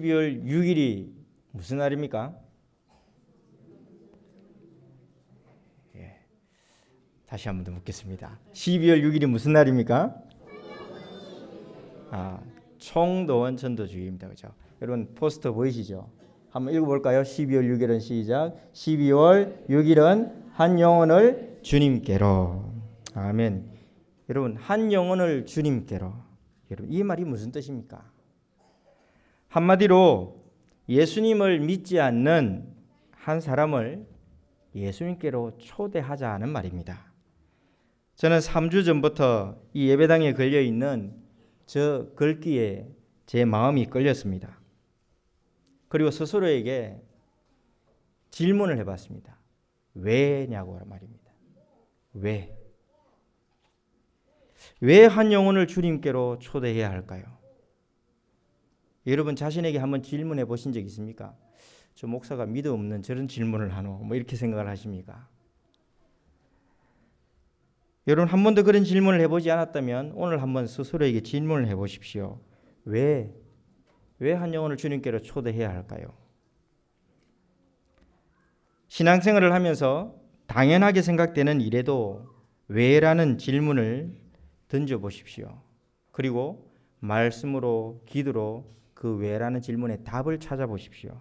12월 6일이 무슨 날입니까? 다시 한 번 더 묻겠습니다. 12월 6일이 무슨 날입니까? 총도원 전도주의입니다. 그죠? 여러분 포스터 보이시죠? 한번 읽어볼까요? 12월 6일은 시작. 12월 6일은 한 영혼을 주님께로. 아멘. 여러분 한 영혼을 주님께로. 여러분 이 말이 무슨 뜻입니까? 한마디로 예수님을 믿지 않는 한 사람을 예수님께로 초대하자는 말입니다. 저는 3주 전부터 이 예배당에 걸려있는 저 글귀에 제 마음이 끌렸습니다. 그리고 스스로에게 질문을 해봤습니다. 왜냐고 말입니다. 왜? 왜 한 영혼을 주님께로 초대해야 할까요? 여러분 자신에게 한번 질문해 보신 적 있습니까? 저 목사가 믿음 없는 저런 질문을 하노? 뭐 이렇게 생각을 하십니까? 여러분 한 번도 그런 질문을 해보지 않았다면 오늘 한번 스스로에게 질문을 해보십시오. 왜 한 영혼을 주님께로 초대해야 할까요? 신앙생활을 하면서 당연하게 생각되는 일에도 왜라는 질문을 던져보십시오. 그리고 말씀으로 기도로 그 왜라는 질문에 답을 찾아보십시오.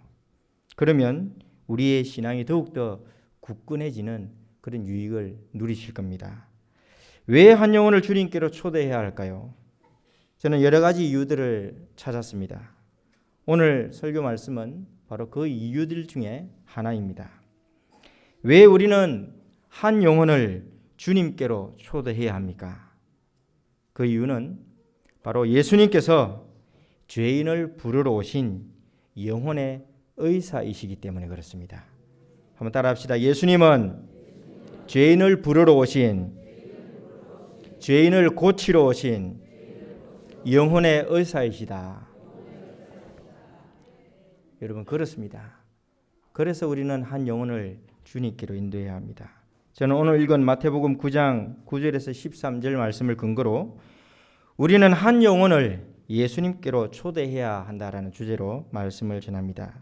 그러면 우리의 신앙이 더욱더 굳건해지는 그런 유익을 누리실 겁니다. 왜 한 영혼을 주님께로 초대해야 할까요? 저는 여러 가지 이유들을 찾았습니다. 오늘 설교 말씀은 바로 그 이유들 중에 하나입니다. 왜 우리는 한 영혼을 주님께로 초대해야 합니까? 그 이유는 바로 예수님께서 죄인을 부르러 오신 영혼의 의사이시기 때문에 그렇습니다. 한번 따라합시다. 예수님은 죄인을 부르러 오신, 죄인을 고치러 오신 영혼의 의사이시다. 여러분 그렇습니다. 그래서 우리는 한 영혼을 주님께로 인도해야 합니다. 저는 오늘 읽은 마태복음 9장 9절에서 13절 말씀을 근거로 우리는 한 영혼을 예수님께로 초대해야 한다라는 주제로 말씀을 전합니다.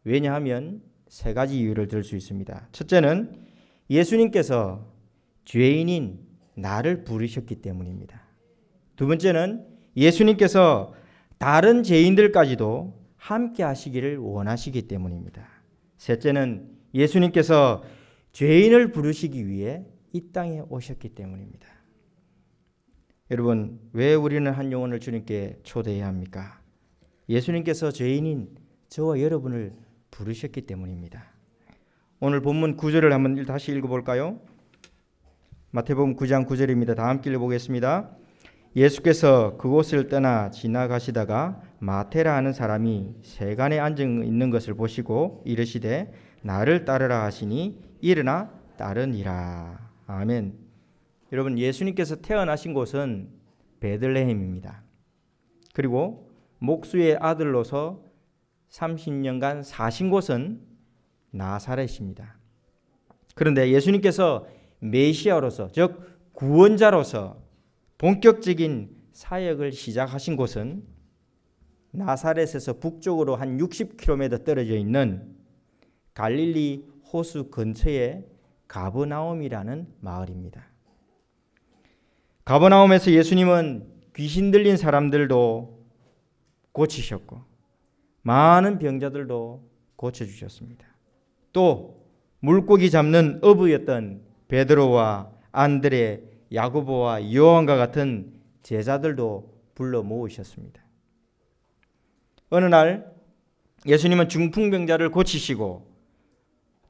왜냐하면 세 가지 이유를 들 수 있습니다. 첫째는 예수님께서 죄인인 나를 부르셨기 때문입니다. 두 번째는 예수님께서 다른 죄인들까지도 함께 하시기를 원하시기 때문입니다. 셋째는 예수님께서 죄인을 부르시기 위해 이 땅에 오셨기 때문입니다. 여러분 왜 우리는 한 영혼을 주님께 초대해야 합니까? 예수님께서 죄인인 저와 여러분을 부르셨기 때문입니다. 오늘 본문 9절을 한번 다시 읽어볼까요? 마태복음 9장 9절입니다. 다 함께 읽어보겠습니다. 예수께서 그곳을 떠나 지나가시다가 마태라 하는 사람이 세간에 앉아 있는 것을 보시고 이르시되 나를 따르라 하시니 일어나 따르니라. 아멘. 여러분 예수님께서 태어나신 곳은 베들레헴입니다. 그리고 목수의 아들로서 30년간 사신 곳은 나사렛입니다. 그런데 예수님께서 메시아로서 즉 구원자로서 본격적인 사역을 시작하신 곳은 나사렛에서 북쪽으로 한 60km 떨어져 있는 갈릴리 호수 근처의 가버나움이라는 마을입니다. 가버나움에서 예수님은 귀신 들린 사람들도 고치셨고 많은 병자들도 고쳐주셨습니다. 또 물고기 잡는 어부였던 베드로와 안드레, 야고보와 요한과 같은 제자들도 불러 모으셨습니다. 어느 날 예수님은 중풍병자를 고치시고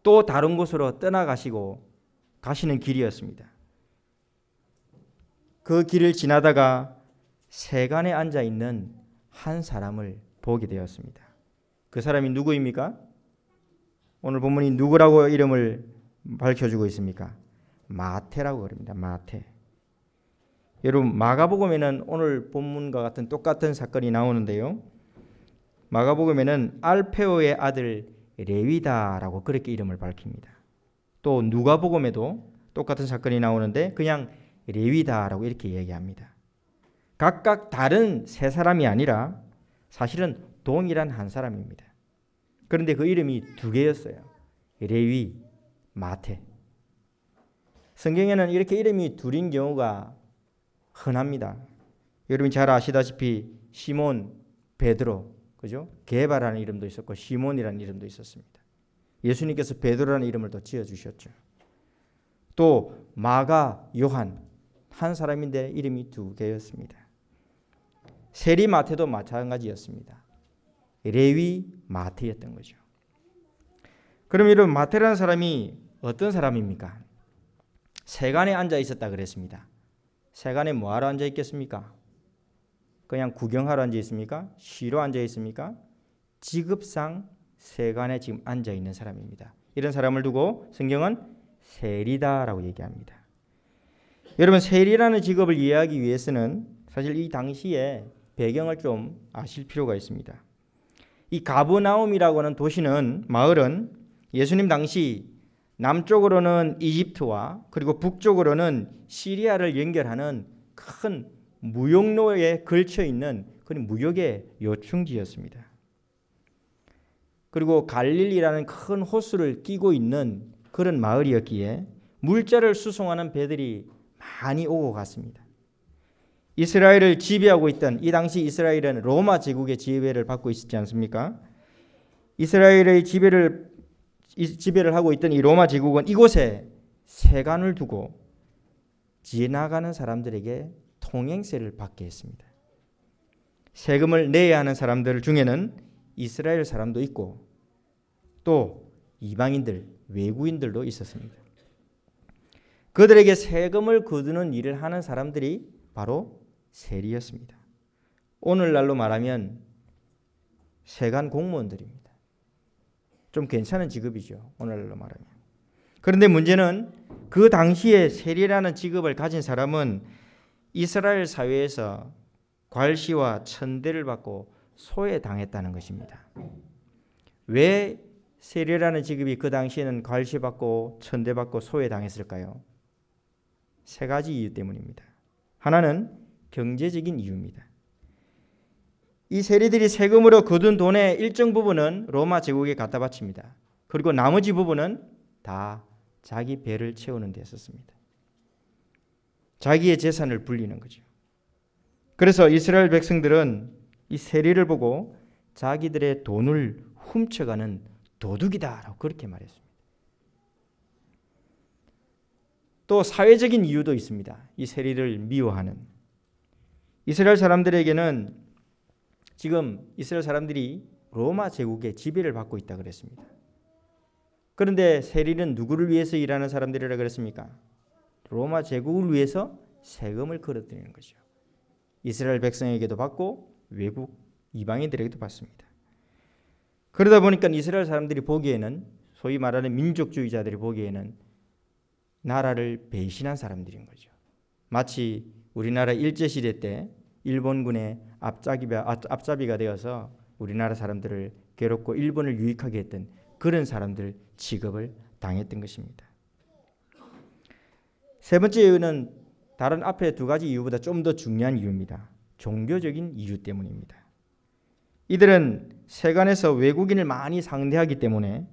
또 다른 곳으로 떠나가시고 가시는 길이었습니다. 그 길을 지나다가 세간에 앉아 있는 한 사람을 보게 되었습니다. 그 사람이 누구입니까? 오늘 본문이 누구라고 이름을 밝혀주고 있습니까? 마태라고 그럽니다. 마태. 여러분 마가복음에는 오늘 본문과 같은 똑같은 사건이 나오는데요. 마가복음에는 알페오의 아들 레위다라고 그렇게 이름을 밝힙니다. 또 누가복음에도 똑같은 사건이 나오는데 그냥 레위다라고 이렇게 얘기합니다. 각각 다른 세 사람이 아니라 사실은 동일한 한 사람입니다. 그런데 그 이름이 두 개였어요. 레위, 마태. 성경에는 이렇게 이름이 둘인 경우가 흔합니다. 여러분이 잘 아시다시피 시몬, 베드로, 그죠? 게바라는 이름도 있었고 시몬이라는 이름도 있었습니다. 예수님께서 베드로라는 이름을 또 지어주셨죠. 또 마가, 요한, 한 사람인데 이름이 두 개였습니다. 세리 마태도 마찬가지였습니다. 레위 마태였던 거죠. 그럼 여러분, 마태라는 사람이 어떤 사람입니까? 세간에 앉아 있었다 그랬습니다. 세간에 뭐하러 앉아 있겠습니까? 그냥 구경하러 앉아 있습니까? 쉬러 앉아 있습니까? 직업상 세간에 지금 앉아 있는 사람입니다. 이런 사람을 두고 성경은 세리다라고 얘기합니다. 여러분, 세리라는 직업을 이해하기 위해서는 사실 이 당시에 배경을 좀 아실 필요가 있습니다. 이 가버나움이라고 하는 도시는, 마을은 예수님 당시 남쪽으로는 이집트와 그리고 북쪽으로는 시리아를 연결하는 큰 무역로에 걸쳐 있는 그런 무역의 요충지였습니다. 그리고 갈릴리라는 큰 호수를 끼고 있는 그런 마을이었기에 물자를 수송하는 배들이 많이 오고 갔습니다. 이스라엘을 지배하고 있던, 이 당시 이스라엘은 로마 제국의 지배를 받고 있었지 않습니까? 이스라엘의 지배를 하고 있던 이 로마 제국은 이곳에 세관을 두고 지나가는 사람들에게 통행세를 받게 했습니다. 세금을 내야 하는 사람들 중에는 이스라엘 사람도 있고 또 이방인들, 외국인들도 있었습니다. 그들에게 세금을 거두는 일을 하는 사람들이 바로 세리였습니다. 오늘날로 말하면 세관 공무원들입니다. 좀 괜찮은 직업이죠, 오늘날로 말하면. 그런데 문제는 그 당시에 세리라는 직업을 가진 사람은 이스라엘 사회에서 괄시와 천대를 받고 소외당했다는 것입니다. 왜 세리라는 직업이 그 당시에는 괄시받고 천대받고 소외당했을까요? 세 가지 이유 때문입니다. 하나는 경제적인 이유입니다. 이 세리들이 세금으로 거둔 돈의 일정 부분은 로마 제국에 갖다 바칩니다. 그리고 나머지 부분은 다 자기 배를 채우는 데 썼습니다. 자기의 재산을 불리는 거죠. 그래서 이스라엘 백성들은 이 세리를 보고 자기들의 돈을 훔쳐가는 도둑이다라고 그렇게 말했습니다. 또 사회적인 이유도 있습니다. 이 세리를 미워하는. 이스라엘 사람들에게는 지금 이스라엘 사람들이 로마 제국의 지배를 받고 있다 그랬습니다. 그런데 세리는 누구를 위해서 일하는 사람들이라 그랬습니까? 로마 제국을 위해서 세금을 걸어드리는 거죠. 이스라엘 백성에게도 받고 외국 이방인들에게도 받습니다. 그러다 보니까 이스라엘 사람들이 보기에는, 소위 말하는 민족주의자들이 보기에는 나라를 배신한 사람들인 거죠. 마치 우리나라 일제시대 때 일본군의 앞잡이가 되어서 우리나라 사람들을 괴롭고 일본을 유익하게 했던 그런 사람들 취급을 당했던 것입니다. 세 번째 이유는 다른 앞에 두 가지 이유보다 좀 더 중요한 이유입니다. 종교적인 이유 때문입니다. 이들은 세간에서 외국인을 많이 상대하기 때문에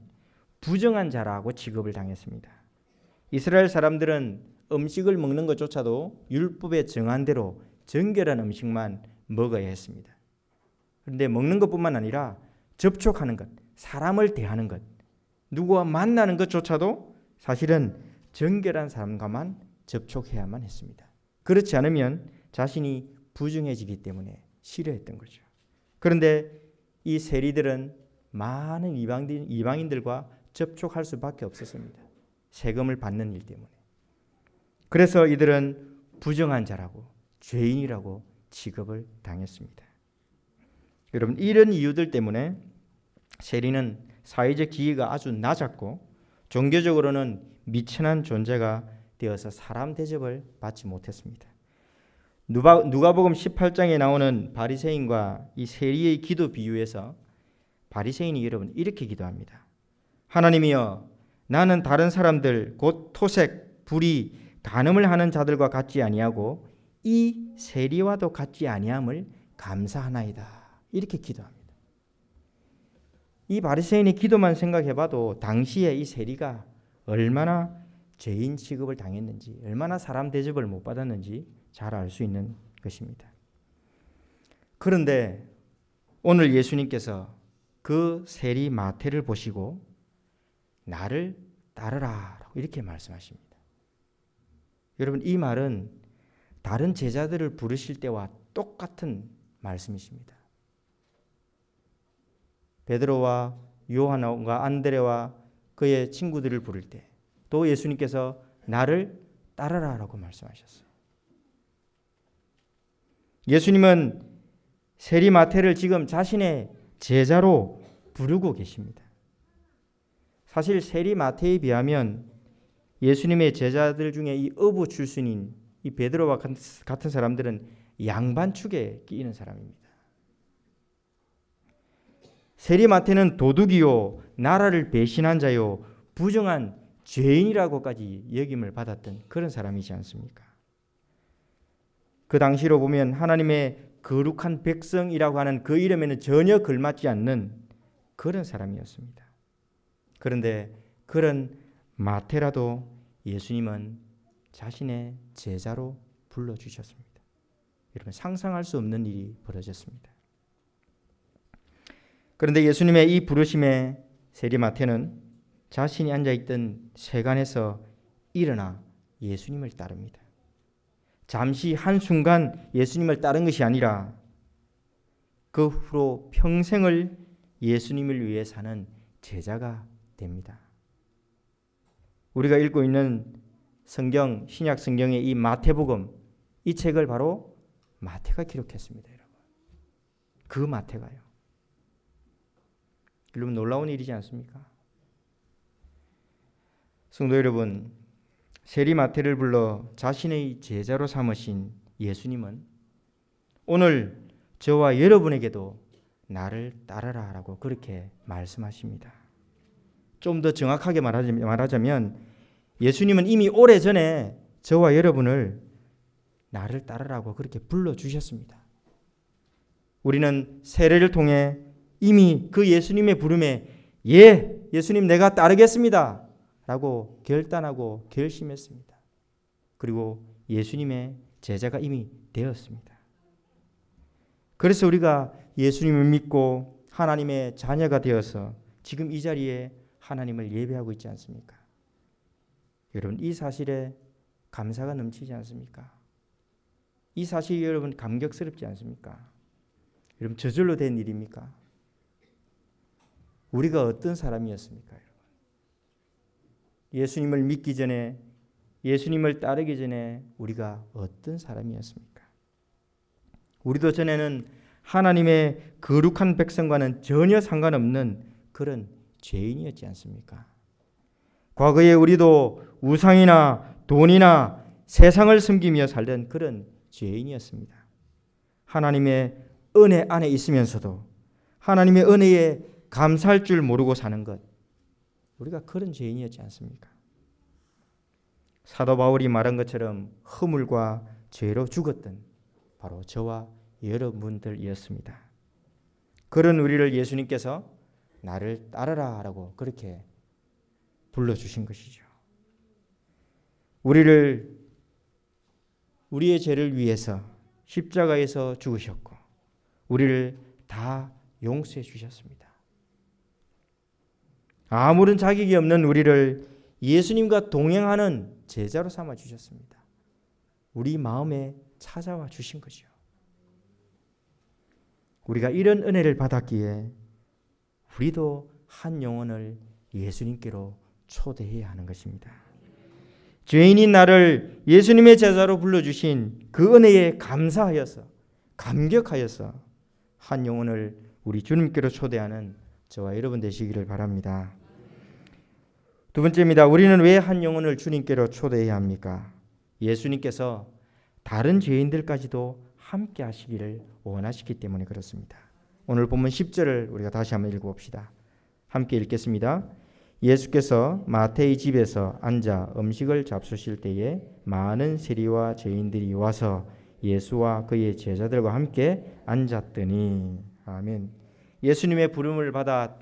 부정한 자라고 취급을 당했습니다. 이스라엘 사람들은 음식을 먹는 것조차도 율법에 정한 대로 정결한 음식만 먹어야 했습니다. 그런데 먹는 것뿐만 아니라 접촉하는 것, 사람을 대하는 것, 누구와 만나는 것조차도 사실은 정결한 사람과만 접촉해야만 했습니다. 그렇지 않으면 자신이 부정해지기 때문에 싫어했던 거죠. 그런데 이 세리들은 많은 이방인들과 접촉할 수밖에 없었습니다. 세금을 받는 일 때문에. 그래서 이들은 부정한 자라고, 죄인이라고 취급을 당했습니다. 여러분, 이런 이유들 때문에 세리는 사회적 지위가 아주 낮았고 종교적으로는 미천한 존재가 되어서 사람 대접을 받지 못했습니다. 누가복음 18장에 나오는 바리새인과 이 세리의 기도 비유에서 바리새인이 여러분 이렇게 기도합니다. 하나님이여, 나는 다른 사람들 곧 토색, 불의, 간음을 하는 자들과 같지 아니하고 이 세리와도 같지 아니함을 감사하나이다. 이렇게 기도합니다. 이 바리새인의 기도만 생각해봐도 당시에 이 세리가 얼마나 죄인 취급을 당했는지, 얼마나 사람 대접을 못 받았는지 잘 알 수 있는 것입니다. 그런데 오늘 예수님께서 그 세리 마태를 보시고 나를 따르라 이렇게 말씀하십니다. 여러분, 이 말은 다른 제자들을 부르실 때와 똑같은 말씀이십니다. 베드로와 요한과 안드레와 그의 친구들을 부를 때 또 예수님께서 나를 따르라라고 말씀하셨어요. 예수님은 세리 마태를 지금 자신의 제자로 부르고 계십니다. 사실 세리 마태에 비하면 예수님의 제자들 중에 이 어부 출신인 이 베드로와 같은 사람들은 양반축에 끼이는 사람입니다. 세리 마태는 도둑이요, 나라를 배신한 자요, 부정한 죄인이라고까지 여김을 받았던 그런 사람이지 않습니까? 그 당시로 보면 하나님의 거룩한 백성이라고 하는 그 이름에는 전혀 걸맞지 않는 그런 사람이었습니다. 그런데 그런 마태라도 예수님은 자신의 제자로 불러주셨습니다. 여러분, 상상할 수 없는 일이 벌어졌습니다. 그런데 예수님의 이 부르심에 세리 마태는 자신이 앉아있던 세간에서 일어나 예수님을 따릅니다. 잠시 한순간 예수님을 따른 것이 아니라 그 후로 평생을 예수님을 위해 사는 제자가 됩니다. 우리가 읽고 있는 성경, 신약 성경의 이 마태복음, 이 책을 바로 마태가 기록했습니다. 여러분, 그 마태가요. 여러분, 놀라운 일이지 않습니까? 성도 여러분, 세리 마태를 불러 자신의 제자로 삼으신 예수님은 오늘 저와 여러분에게도 나를 따르라라고 그렇게 말씀하십니다. 좀 더 정확하게 말하자면 예수님은 이미 오래전에 저와 여러분을 나를 따르라고 그렇게 불러주셨습니다. 우리는 세례를 통해 이미 그 예수님의 부름에 예, 예수님 내가 따르겠습니다 라고 결단하고 결심했습니다. 그리고 예수님의 제자가 이미 되었습니다. 그래서 우리가 예수님을 믿고 하나님의 자녀가 되어서 지금 이 자리에 하나님을 예배하고 있지 않습니까? 여러분, 이 사실에 감사가 넘치지 않습니까? 이 사실이 여러분 감격스럽지 않습니까? 여러분, 저절로 된 일입니까? 우리가 어떤 사람이었습니까? 여러분? 예수님을 믿기 전에, 예수님을 따르기 전에 우리가 어떤 사람이었습니까? 우리도 전에는 하나님의 거룩한 백성과는 전혀 상관없는 그런 죄인이었지 않습니까? 과거에 우리도 우상이나 돈이나 세상을 섬기며 살던 그런 죄인이었습니다. 하나님의 은혜 안에 있으면서도 하나님의 은혜에 감사할 줄 모르고 사는 것, 우리가 그런 죄인이었지 않습니까? 사도 바울이 말한 것처럼 허물과 죄로 죽었던 바로 저와 여러분들이었습니다. 그런 우리를 예수님께서 나를 따르라 라고 그렇게 불러주신 것이죠. 우리의 죄를 위해서 십자가에서 죽으셨고 우리를 다 용서해 주셨습니다. 아무런 자격이 없는 우리를 예수님과 동행하는 제자로 삼아 주셨습니다. 우리 마음에 찾아와 주신 거죠. 우리가 이런 은혜를 받았기에 우리도 한 영혼을 예수님께로 초대해야 하는 것입니다. 죄인인 나를 예수님의 제자로 불러주신 그 은혜에 감사하여서, 감격하여서 한 영혼을 우리 주님께로 초대하는 저와 여러분 되시기를 바랍니다. 두 번째입니다. 우리는 왜 한 영혼을 주님께로 초대해야 합니까? 예수님께서 다른 죄인들까지도 함께 하시기를 원하시기 때문에 그렇습니다. 오늘 본문 10절을 우리가 다시 한번 읽어봅시다. 함께 읽겠습니다. 예수께서 마태의 집에서 앉아 음식을 잡수실 때에 많은 세리와 죄인들이 와서 예수와 그의 제자들과 함께 앉았더니. 아멘. 예수님의 부름을 받아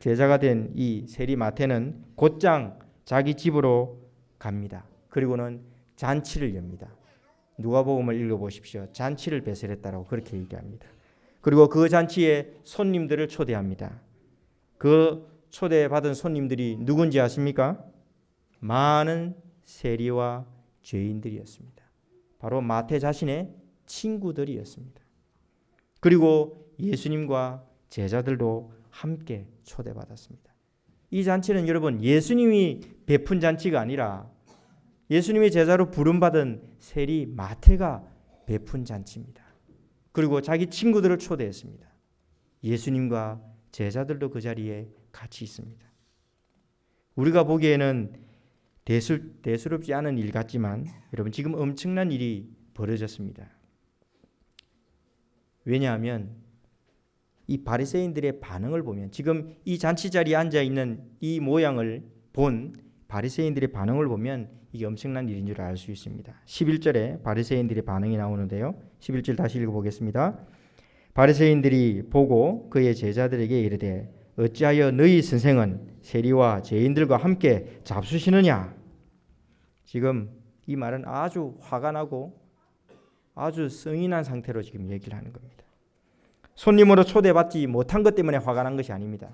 제자가 된 이 세리 마태는 곧장 자기 집으로 갑니다. 그리고는 잔치를 엽니다. 누가복음을 읽어보십시오. 잔치를 배설했다라고 그렇게 얘기합니다. 그리고 그 잔치에 손님들을 초대합니다. 그 초대받은 손님들이 누군지 아십니까? 많은 세리와 죄인들이었습니다. 바로 마태 자신의 친구들이었습니다. 그리고 예수님과 제자들도 함께 초대받았습니다. 이 잔치는 여러분 예수님이 베푼 잔치가 아니라 예수님의 제자로 부름받은 세리 마태가 베푼 잔치입니다. 그리고 자기 친구들을 초대했습니다. 예수님과 제자들도 그 자리에 같이 있습니다. 우리가 보기에는 대수롭지 않은 일 같지만 여러분 지금 엄청난 일이 벌어졌습니다. 왜냐하면 이 바리새인들의 반응을 보면 지금 이 잔치 자리에 앉아 있는 이 모양을 본 바리새인들의 반응을 보면 이게 엄청난 일인 줄 알 수 있습니다. 11절에 바리새인들의 반응이 나오는데요. 11절 다시 읽어보겠습니다. 바리새인들이 보고 그의 제자들에게 이르되 어찌하여 너희 선생은 세리와 죄인들과 함께 잡수시느냐. 지금 이 말은 아주 화가 나고 아주 성이 난 상태로 지금 얘기를 하는 겁니다. 손님으로 초대받지 못한 것 때문에 화가 난 것이 아닙니다.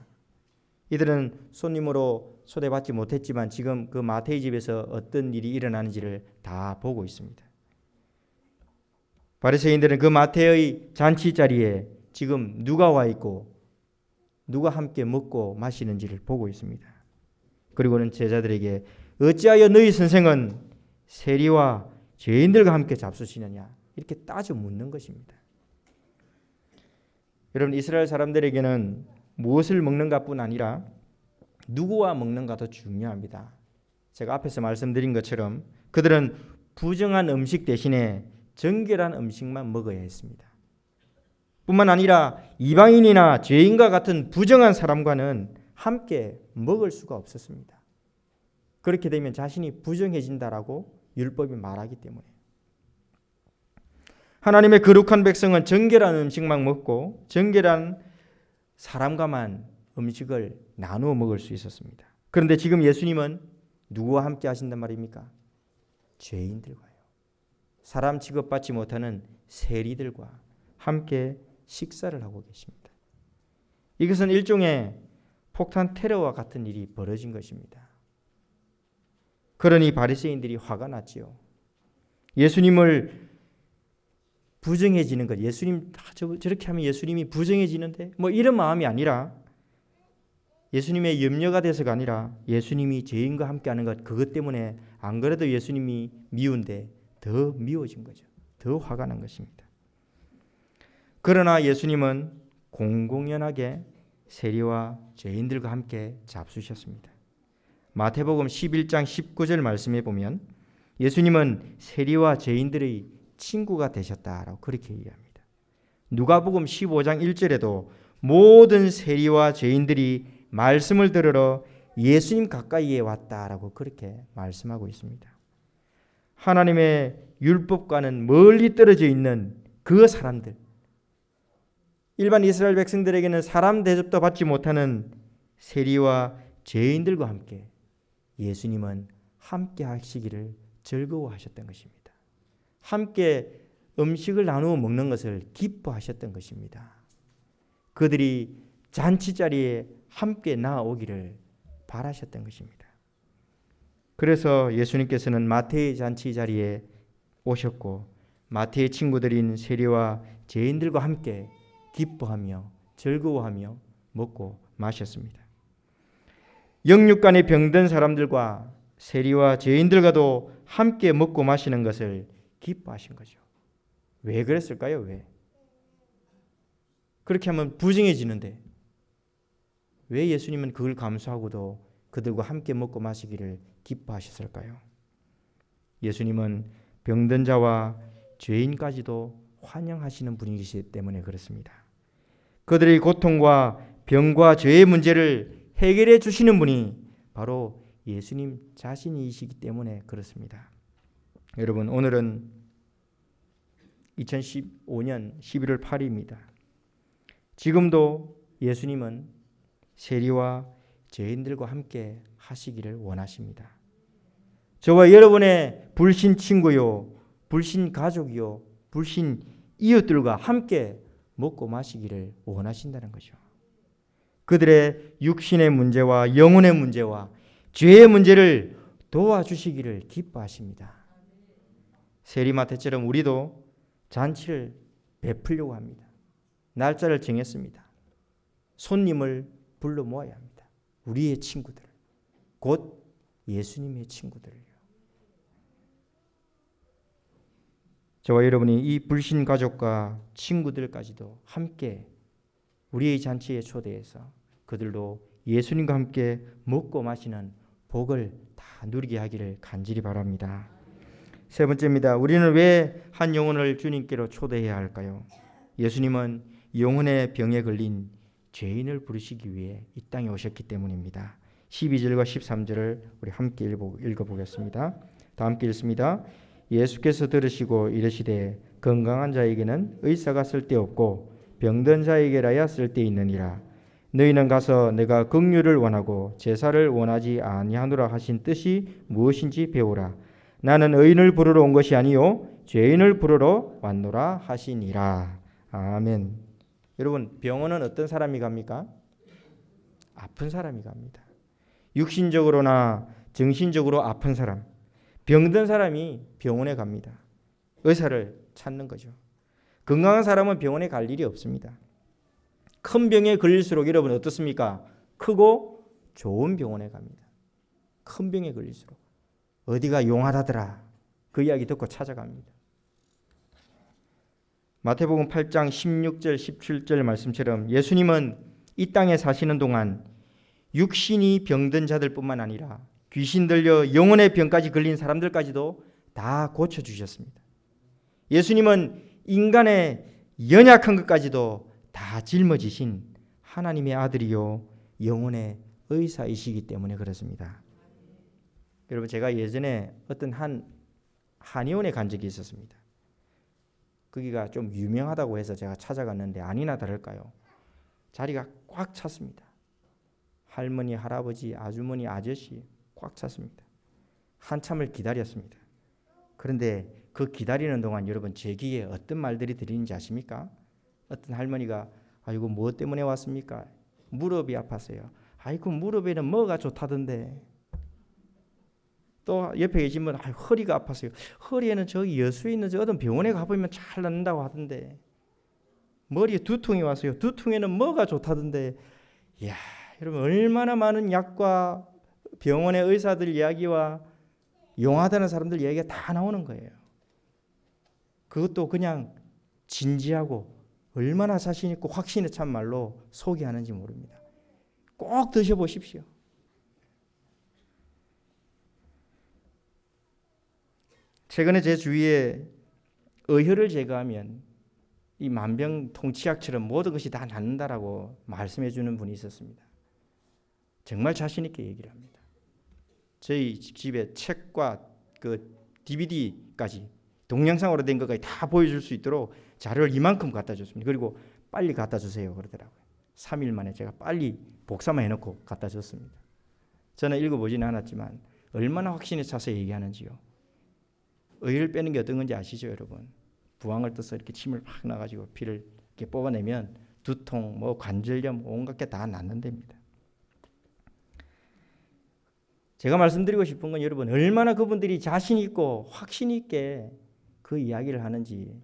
이들은 손님으로 초대받지 못했지만 지금 그 마태의 집에서 어떤 일이 일어나는지를 다 보고 있습니다. 바리새인들은 그 마태의 잔치 자리에 지금 누가 와 있고 누가 함께 먹고 마시는지를 보고 있습니다. 그리고는 제자들에게 어찌하여 너희 선생은 세리와 죄인들과 함께 잡수시느냐 이렇게 따져 묻는 것입니다. 여러분 이스라엘 사람들에게는 무엇을 먹는가뿐 아니라 누구와 먹는가도 중요합니다. 제가 앞에서 말씀드린 것처럼 그들은 부정한 음식 대신에 정결한 음식만 먹어야 했습니다. 뿐만 아니라 이방인이나 죄인과 같은 부정한 사람과는 함께 먹을 수가 없었습니다. 그렇게 되면 자신이 부정해진다라고 율법이 말하기 때문에 하나님의 거룩한 백성은 정결한 음식만 먹고 정결한 사람과만 음식을 나누어 먹을 수 있었습니다. 그런데 지금 예수님은 누구와 함께 하신단 말입니까? 죄인들과요. 사람 취급받지 못하는 세리들과 함께 식사를 하고 계십니다. 이것은 일종의 폭탄 테러와 같은 일이 벌어진 것입니다. 그러니 바리새인들이 화가 났지요. 예수님을 부정해지는 것, 예수님 저렇게 하면 예수님이 부정해지는데 뭐 이런 마음이 아니라 예수님의 염려가 돼서가 아니라 예수님이 죄인과 함께하는 것 그것 때문에 안 그래도 예수님이 미운데 더 미워진 거죠. 더 화가 난 것입니다. 그러나 예수님은 공공연하게 세리와 죄인들과 함께 잡수셨습니다. 마태복음 11장 19절 말씀에 보면 예수님은 세리와 죄인들의 친구가 되셨다라고 그렇게 얘기합니다. 누가복음 15장 1절에도 모든 세리와 죄인들이 말씀을 들으러 예수님 가까이에 왔다라고 그렇게 말씀하고 있습니다. 하나님의 율법과는 멀리 떨어져 있는 그 사람들, 일반 이스라엘 백성들에게는 사람 대접도 받지 못하는 세리와 죄인들과 함께 예수님은 함께 하시기를 즐거워하셨던 것입니다. 함께 음식을 나누어 먹는 것을 기뻐하셨던 것입니다. 그들이 잔치 자리에 함께 나아오기를 바라셨던 것입니다. 그래서 예수님께서는 마태의 잔치 자리에 오셨고 마태의 친구들인 세리와 죄인들과 함께 기뻐하며 즐거워하며 먹고 마셨습니다. 영육간에 병든 사람들과 세리와 죄인들과도 함께 먹고 마시는 것을 기뻐하신 거죠. 왜 그랬을까요? 왜? 그렇게 하면 부정해지는데 왜 예수님은 그걸 감수하고도 그들과 함께 먹고 마시기를 기뻐하셨을까요? 예수님은 병든 자와 죄인까지도 환영하시는 분이시기 때문에 그렇습니다. 그들의 고통과 병과 죄의 문제를 해결해 주시는 분이 바로 예수님 자신이시기 때문에 그렇습니다. 여러분 오늘은 2015년 11월 8일입니다. 지금도 예수님은 세리와 죄인들과 함께 하시기를 원하십니다. 저와 여러분의 불신 친구요, 불신 가족이요, 불신 이웃들과 함께 먹고 마시기를 원하신다는 거죠. 그들의 육신의 문제와 영혼의 문제와 죄의 문제를 도와주시기를 기뻐하십니다. 세리마 때처럼 우리도 잔치를 베풀려고 합니다. 날짜를 정했습니다. 손님을 불러 모아야 합니다. 우리의 친구들, 곧 예수님의 친구들을요. 저와 여러분이 이 불신 가족과 친구들까지도 함께 우리의 잔치에 초대해서 그들도 예수님과 함께 먹고 마시는 복을 다 누리게 하기를 간절히 바랍니다. 세 번째입니다. 우리는 왜 한 영혼을 주님께로 초대해야 할까요? 예수님은 영혼의 병에 걸린 죄인을 부르시기 위해 이 땅에 오셨기 때문입니다. 12절과 13절을 우리 함께 읽어보겠습니다. 다 함께 읽습니다. 예수께서 들으시고 이르시되 건강한 자에게는 의사가 쓸데없고 병든 자에게라야 쓸데있느니라. 너희는 가서 내가 긍휼을 원하고 제사를 원하지 아니하노라 하신 뜻이 무엇인지 배우라. 나는 의인을 부르러 온 것이 아니요 죄인을 부르러 왔노라 하시니라. 아멘. 여러분, 병원은 어떤 사람이 갑니까? 아픈 사람이 갑니다. 육신적으로나 정신적으로 아픈 사람, 병든 사람이 병원에 갑니다. 의사를 찾는 거죠. 건강한 사람은 병원에 갈 일이 없습니다. 큰 병에 걸릴수록 여러분 어떻습니까? 크고 좋은 병원에 갑니다. 큰 병에 걸릴수록 어디가 용하다더라 그 이야기 듣고 찾아갑니다. 마태복음 8장 16절 17절 말씀처럼 예수님은 이 땅에 사시는 동안 육신이 병든 자들뿐만 아니라 귀신 들려 영혼의 병까지 걸린 사람들까지도 다 고쳐주셨습니다. 예수님은 인간의 연약한 것까지도 다 짊어지신 하나님의 아들이요 영혼의 의사이시기 때문에 그렇습니다. 여러분, 제가 예전에 어떤 한의원에 간 적이 있었습니다. 거기가 좀 유명하다고 해서 제가 찾아갔는데 아니나 다를까요? 자리가 꽉 찼습니다. 할머니, 할아버지, 아주머니, 아저씨 꽉 찼습니다. 한참을 기다렸습니다. 그런데 그 기다리는 동안 여러분 제 귀에 어떤 말들이 들리는지 아십니까? 어떤 할머니가 아이고 뭐 때문에 왔습니까? 무릎이 아팠어요. 아이고 무릎에는 뭐가 좋다던데. 또 옆에 계신 분은 허리가 아팠어요. 허리에는 저기 여수에 있는 어떤 병원에 가보면 잘 낫는다고 하던데. 머리에 두통이 왔어요. 두통에는 뭐가 좋다던데. 이야, 여러분 얼마나 많은 약과 병원의 의사들 이야기와 용하다는 사람들 이야기가 다 나오는 거예요. 그것도 그냥 진지하고 얼마나 자신 있고 확신에 찬 말로 소개하는지 모릅니다. 꼭 드셔보십시오. 최근에 제 주위에 의혈을 제거하면 이 만병통치약처럼 모든 것이 다 낫는다라고 말씀해 주는 분이 있었습니다. 정말 자신 있게 얘기를 합니다. 저희 집에 책과 그 DVD까지 동영상으로 된 것까지 다 보여줄 수 있도록 자료를 이만큼 갖다 줬습니다. 그리고 빨리 갖다 주세요 그러더라고요. 3일 만에 제가 빨리 복사만 해놓고 갖다 줬습니다. 저는 읽어보지는 않았지만 얼마나 확신에 차서 얘기하는지요. 의를 빼는 게 어떤 건지 아시죠 여러분? 부항을 떠서 이렇게 침을 확 나가지고 피를 이렇게 뽑아내면 두통, 뭐 관절염 온갖 게 다 낫는 데입니다. 제가 말씀드리고 싶은 건 여러분 얼마나 그분들이 자신 있고 확신 있게 그 이야기를 하는지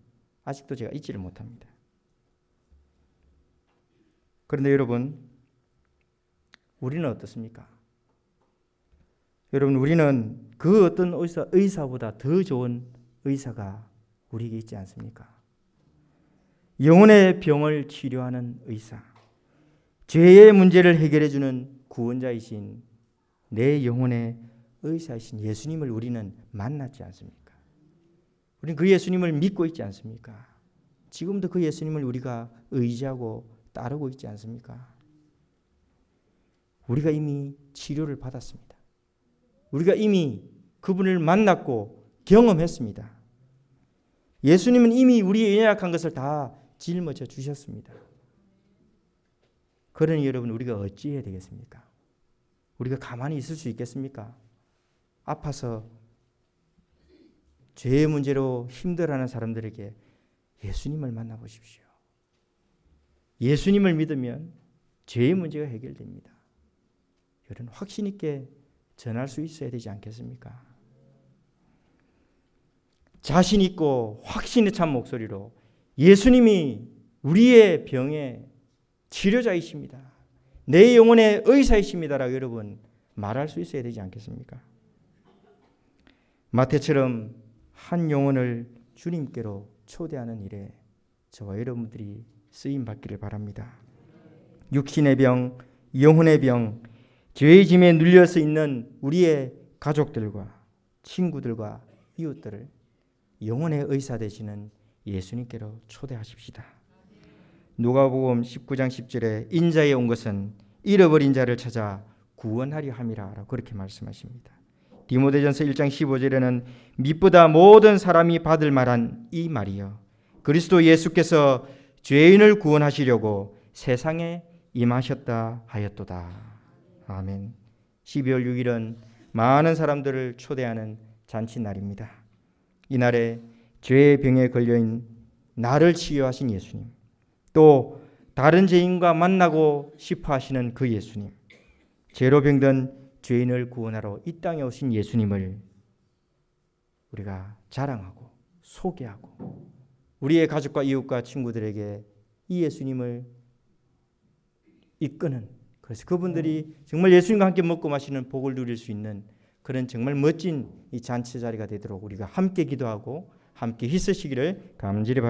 아직도 제가 잊지를 못합니다. 그런데 여러분 우리는 어떻습니까? 여러분 우리는 그 어떤 의사보다 더 좋은 의사가 우리에게 있지 않습니까? 영혼의 병을 치료하는 의사, 죄의 문제를 해결해 주는 구원자이신 내 영혼의 의사이신 예수님을 우리는 만났지 않습니까? 우리는 그 예수님을 믿고 있지 않습니까? 지금도 그 예수님을 우리가 의지하고 따르고 있지 않습니까? 우리가 이미 치료를 받았습니다. 우리가 이미 그분을 만났고 경험했습니다. 예수님은 이미 우리의 연약한 것을 다 짊어져 주셨습니다. 그러니 여러분 우리가 어찌해야 되겠습니까? 우리가 가만히 있을 수 있겠습니까? 아파서 죄의 문제로 힘들어하는 사람들에게 예수님을 만나보십시오. 예수님을 믿으면 죄의 문제가 해결됩니다. 여러분 확신 있게 전할 수 있어야 되지 않겠습니까? 자신 있고 확신에 찬 목소리로 예수님이 우리의 병의 치료자이십니다. 내 영혼의 의사이십니다라고 여러분 말할 수 있어야 되지 않겠습니까? 마태처럼 한 영혼을 주님께로 초대하는 일에 저와 여러분들이 쓰임 받기를 바랍니다. 육신의 병, 영혼의 병, 죄의 짐에 눌려서 있는 우리의 가족들과 친구들과 이웃들을 영혼의 의사 되시는 예수님께로 초대하십시다. 누가복음 19장 10절에 인자에 온 것은 잃어버린 자를 찾아 구원하려 함이라라고 그렇게 말씀하십니다. 디모데전서 1장 15절에는 믿보다 모든 사람이 받을 만한 이 말이요 그리스도 예수께서 죄인을 구원하시려고 세상에 임하셨다 하였도다. 아멘. 12월 6일은 많은 사람들을 초대하는 잔치날입니다. 이날에 죄의 병에 걸려있는 나를 치유하신 예수님, 또 다른 죄인과 만나고 싶어 하시는 그 예수님, 죄로 병든 죄인을 구원하러 이 땅에 오신 예수님을 우리가 자랑하고 소개하고 우리의 가족과 이웃과 친구들에게 이 예수님을 이끄는, 그래서 그분들이 정말 예수님과 함께 먹고 마시는 복을 누릴 수 있는 그런 정말 멋진 이 잔치 자리가 되도록 우리가 함께 기도하고 함께 힘쓰시기를 간절히 바랍니다.